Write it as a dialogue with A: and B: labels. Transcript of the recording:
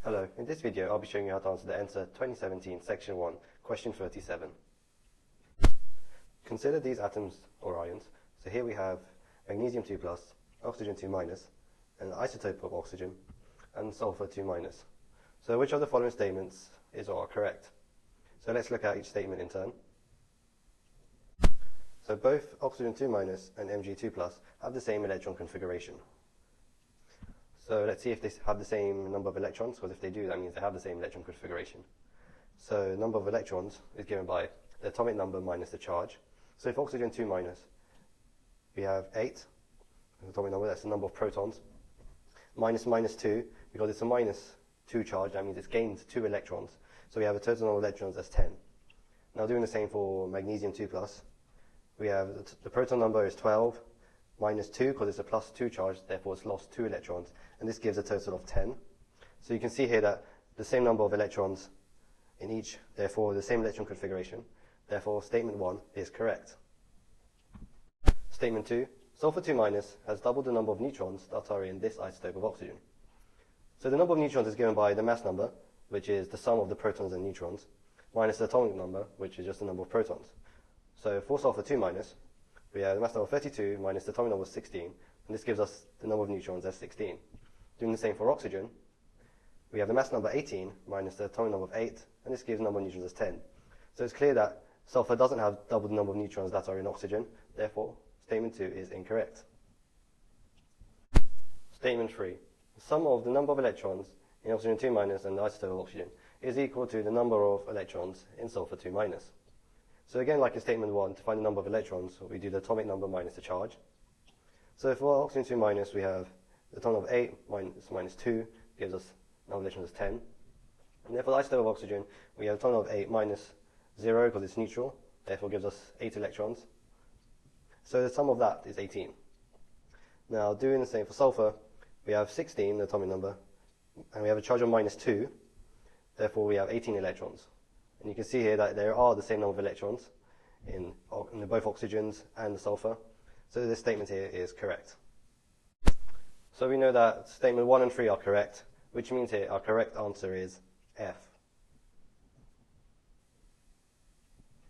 A: Hello, in this video I'll be showing you how to answer the NSAA 2017 Section 1, Question 37. Consider these atoms or ions. So here we have magnesium 2+, oxygen 2-, an isotope of oxygen, and sulfur 2-. So which of the following statements is or are correct? So let's look at each statement in turn. So both oxygen 2- and Mg2+ have the same electron configuration. So let's see if they have the same number of electrons, because if they do, that means they have the same electron configuration. So number of electrons is given by the atomic number minus the charge. So if oxygen 2-, we have 8, the atomic number, that's the number of protons, minus 2, because it's a -2 charge, that means it's gained 2 electrons. So we have a total number of electrons as 10. Now doing the same for magnesium 2+, we have the proton number is 12, minus 2, because it's a +2 charge, therefore it's lost 2 electrons, and this gives a total of 10. So you can see here that the same number of electrons in each, therefore the same electron configuration, therefore statement 1 is correct. Statement 2, sulfur 2- has doubled the number of neutrons that are in this isotope of oxygen. So the number of neutrons is given by the mass number, which is the sum of the protons and neutrons, minus the atomic number, which is just the number of protons. So for sulfur 2-, we have the mass number 32 minus the atomic number 16, and this gives us the number of neutrons as 16. Doing the same for oxygen, we have the mass number 18 minus the atomic number of 8, and this gives the number of neutrons as 10. So it's clear that sulfur doesn't have double the number of neutrons that are in oxygen, therefore statement 2 is incorrect. Statement 3. The sum of the number of electrons in oxygen 2- and the isotope of oxygen is equal to the number of electrons in sulfur 2-. So again, like in statement 1, to find the number of electrons, we do the atomic number minus the charge. So for oxygen 2-, we have the atomic number 8 minus 2 gives us the number of electrons as 10. And therefore the isotope of oxygen, we have the atomic number 8 minus 0 because it's neutral, therefore gives us 8 electrons. So the sum of that is 18. Now doing the same for sulfur, we have 16, the atomic number, and we have a charge of minus 2, therefore we have 18 electrons. And you can see here that there are the same number of electrons in both oxygens and the sulfur. So this statement here is correct. So we know that statement 1 and 3 are correct, which means here our correct answer is F.